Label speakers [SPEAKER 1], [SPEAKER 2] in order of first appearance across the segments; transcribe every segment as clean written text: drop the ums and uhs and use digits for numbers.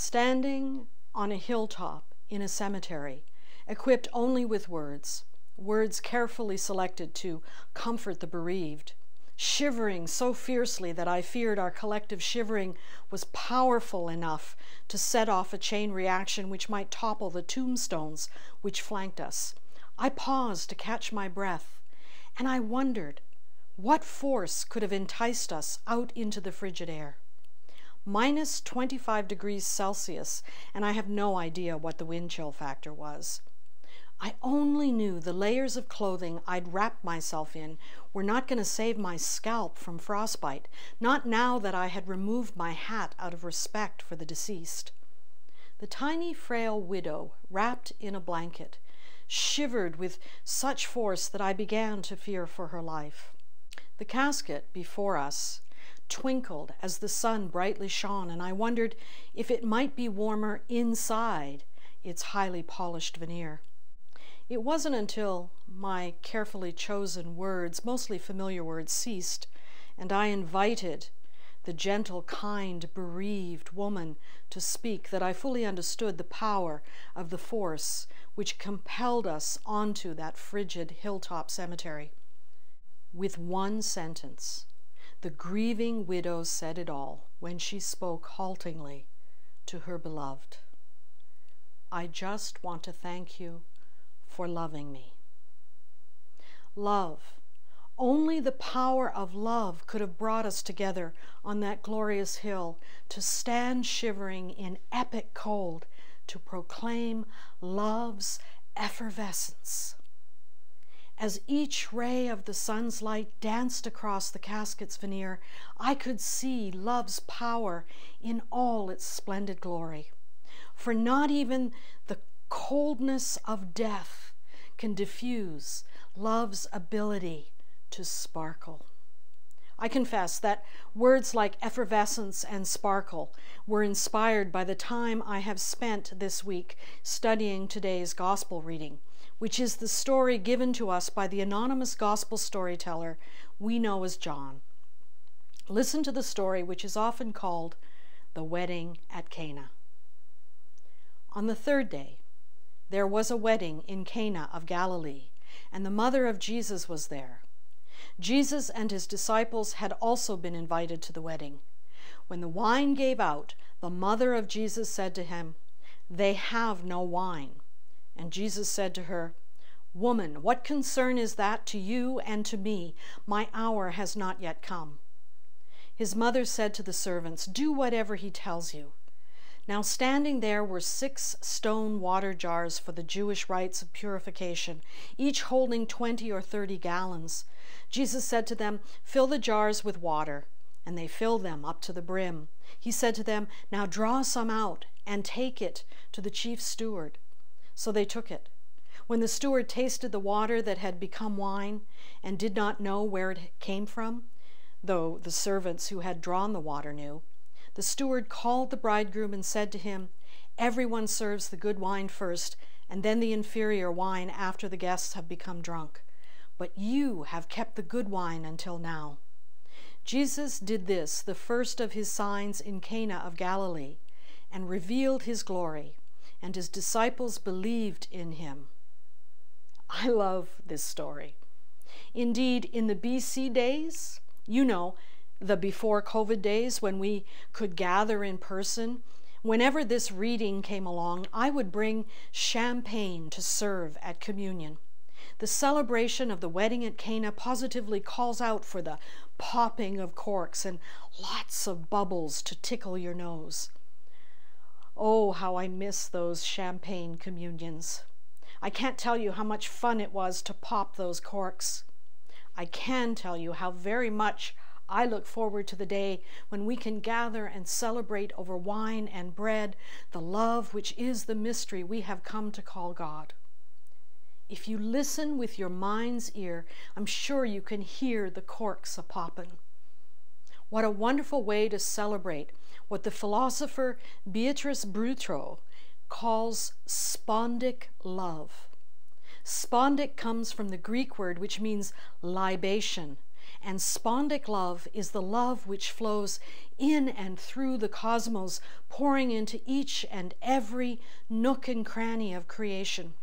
[SPEAKER 1] Standing on a hilltop in a cemetery, equipped only with words carefully selected to comfort the bereaved, shivering so fiercely that I feared our collective shivering was powerful enough to set off a chain reaction which might topple the tombstones which flanked us. I paused to catch my breath, and I wondered what force could have enticed us out into the frigid air. Minus 25 degrees Celsius, and I have no idea what the wind chill factor was. I only knew the layers of clothing I'd wrapped myself in were not going to save my scalp from frostbite, not now that I had removed my hat out of respect for the deceased. The tiny, frail widow, wrapped in a blanket, shivered with such force that I began to fear for her life. The casket before us twinkled as the sun brightly shone, and I wondered if it might be warmer inside its highly polished veneer. It wasn't until my carefully chosen words, mostly familiar words, ceased, and I invited the gentle, kind, bereaved woman to speak that I fully understood the power of the force which compelled us onto that frigid hilltop cemetery. With one sentence, the grieving widow said it all when she spoke haltingly to her beloved. "I just want to thank you for loving me." Love. Only the power of love could have brought us together on that glorious hill to stand shivering in epic cold to proclaim love's effervescence. As each ray of the sun's light danced across the casket's veneer, I could see love's power in all its splendid glory. For not even the coldness of death can diffuse love's ability to sparkle. I confess that words like effervescence and sparkle were inspired by the time I have spent this week studying today's gospel reading, which is the story given to us by the anonymous gospel storyteller we know as John. Listen to the story, which is often called the wedding at Cana. On the third day, there was a wedding in Cana of Galilee, and the mother of Jesus was there. Jesus and his disciples had also been invited to the wedding. When the wine gave out, the mother of Jesus said to him, "They have no wine." And Jesus said to her, "Woman, what concern is that to you and to me? My hour has not yet come." His mother said to the servants, "Do whatever he tells you." Now standing there were 6 stone water jars for the Jewish rites of purification, each holding 20 or 30 gallons. Jesus said to them, "Fill the jars with water," and they filled them up to the brim. He said to them, "Now draw some out and take it to the chief steward." So they took it. When the steward tasted the water that had become wine and did not know where it came from, though the servants who had drawn the water knew, the steward called the bridegroom and said to him, "Everyone serves the good wine first, and then the inferior wine after the guests have become drunk. But you have kept the good wine until now." Jesus did this, the first of his signs in Cana of Galilee, and revealed his glory, and his disciples believed in him. I love this story. Indeed, in the BC days, the before COVID days when we could gather in person, whenever this reading came along, I would bring champagne to serve at communion. The celebration of the wedding at Cana positively calls out for the popping of corks and lots of bubbles to tickle your nose. Oh, how I miss those champagne communions. I can't tell you how much fun it was to pop those corks. I can tell you how very much I look forward to the day when we can gather and celebrate over wine and bread the love which is the mystery we have come to call God. If you listen with your mind's ear, I'm sure you can hear the corks a-poppin'. What a wonderful way to celebrate what the philosopher Beatrice Brutreau calls spondic love. Spondic comes from the Greek word which means libation, And spondic love is the love which flows in and through the cosmos, pouring into each and every nook and cranny of creation.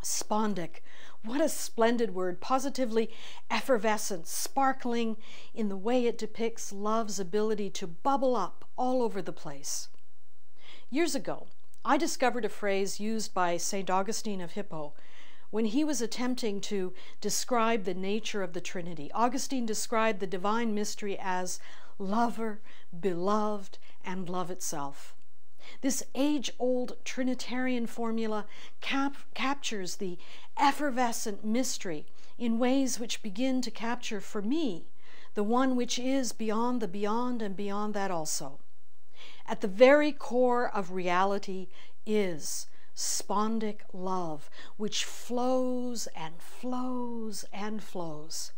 [SPEAKER 1] Spondic, what a splendid word, positively effervescent, sparkling in the way it depicts love's ability to bubble up all over the place. Years ago, I discovered a phrase used by St. Augustine of Hippo when he was attempting to describe the nature of the Trinity. Augustine described the divine mystery as lover, beloved, and love itself. This age-old Trinitarian formula captures the effervescent mystery in ways which begin to capture, for me, the one which is beyond the beyond and beyond that also. At the very core of reality is spondic love, which flows and flows and flows.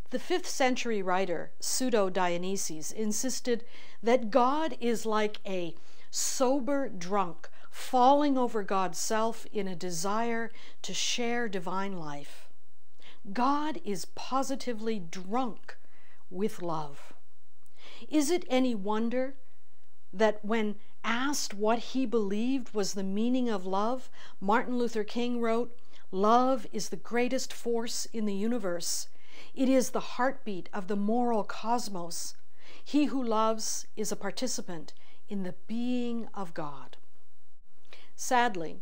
[SPEAKER 1] The 5th century writer Pseudo-Dionysius insisted that God is like a sober drunk falling over God's self in a desire to share divine life. God is positively drunk with love. Is it any wonder that when asked what he believed was the meaning of love, Martin Luther King wrote, "Love is the greatest force in the universe. It is the heartbeat of the moral cosmos. He who loves is a participant in the being of God." Sadly,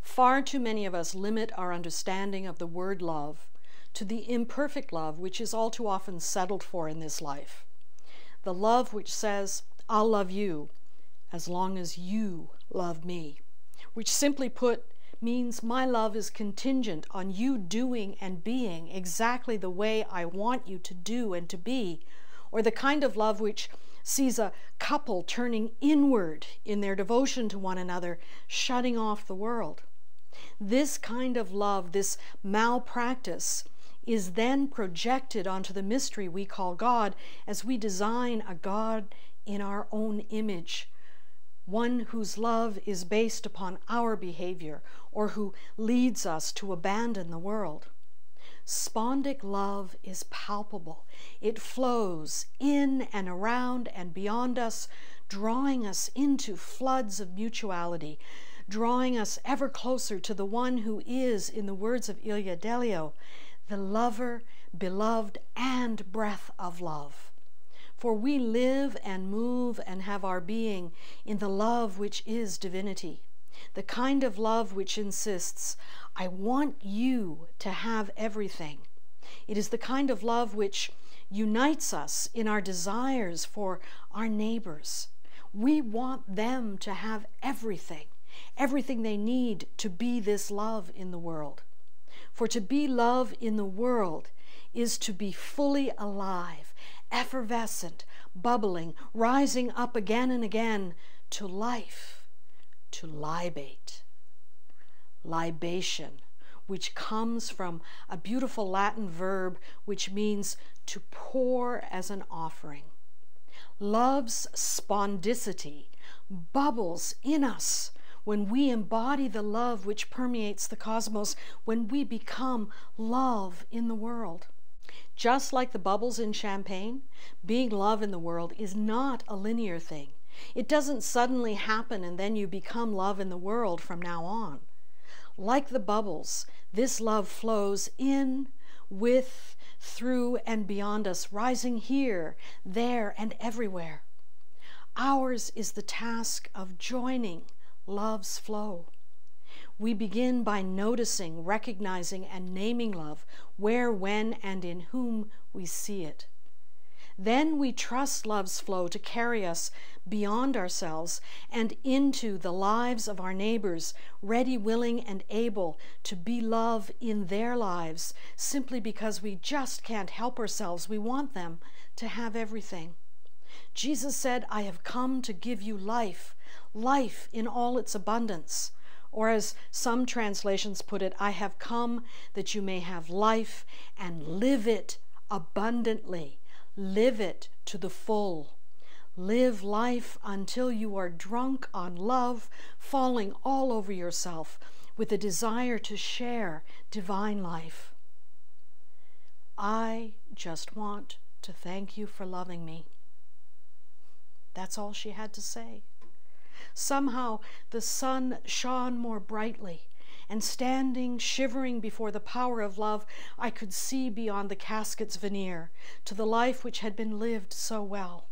[SPEAKER 1] far too many of us limit our understanding of the word love to the imperfect love which is all too often settled for in this life. The love which says, "I'll love you as long as you love me," which simply put means my love is contingent on you doing and being exactly the way I want you to do and to be, or the kind of love which sees a couple turning inward in their devotion to one another, shutting off the world. This kind of love, this malpractice, is then projected onto the mystery we call God as we design a God in our own image, one whose love is based upon our behavior or who leads us to abandon the world. Spondic love is palpable. It flows in and around and beyond us, drawing us into floods of mutuality, drawing us ever closer to the one who is, in the words of Ilia Delio, the lover, beloved, and breath of love. For we live and move and have our being in the love which is divinity, the kind of love which insists, I want you to have everything. It is the kind of love which unites us in our desires for our neighbors. We want them to have everything, everything they need to be this love in the world. For to be love in the world is to be fully alive, effervescent, bubbling, rising up again and again to life, to libate. Libation, which comes from a beautiful Latin verb which means to pour as an offering. Love's spondicity bubbles in us when we embody the love which permeates the cosmos, when we become love in the world. Just like the bubbles in champagne, being love in the world is not a linear thing. It doesn't suddenly happen and then you become love in the world from now on. Like the bubbles, this love flows in, with, through, and beyond us, rising here, there, and everywhere. Ours is the task of joining love's flow. We begin by noticing, recognizing, and naming love where, when, and in whom we see it. Then we trust love's flow to carry us beyond ourselves and into the lives of our neighbors, ready, willing, and able to be love in their lives, simply because we just can't help ourselves. We want them to have everything. Jesus said, I have come to give you life, life in all its abundance. Or as some translations put it, I have come that you may have life and live it abundantly. Live it to the full. Live life until you are drunk on love, falling all over yourself with a desire to share divine life. I just want to thank you for loving me. That's all she had to say. Somehow the sun shone more brightly, and standing shivering before the power of love, I could see beyond the casket's veneer to the life which had been lived so well.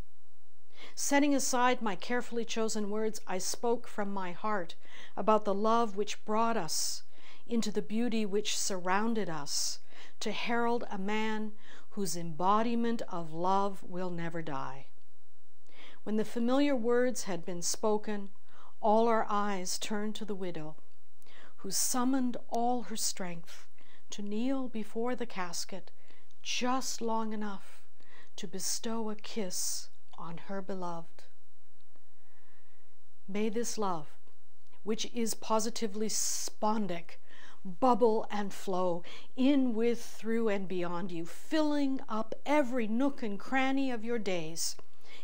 [SPEAKER 1] Setting aside my carefully chosen words, I spoke from my heart about the love which brought us into the beauty which surrounded us, to herald a man whose embodiment of love will never die. When the familiar words had been spoken, all our eyes turned to the widow, who summoned all her strength to kneel before the casket just long enough to bestow a kiss on her beloved. May this love, which is positively spondic, bubble and flow in, with, through, and beyond you, filling up every nook and cranny of your days,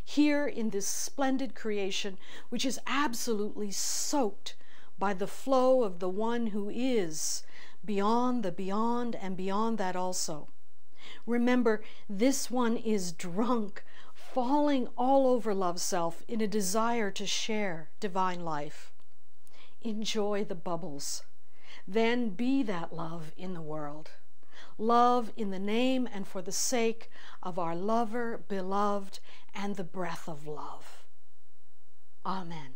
[SPEAKER 1] here in this splendid creation, which is absolutely soaked by the flow of the one who is beyond the beyond and beyond that also. Remember, this one is drunk, falling all over love's self in a desire to share divine life. Enjoy the bubbles. Then be that love in the world. Love in the name and for the sake of our lover, beloved, and the breath of love. Amen.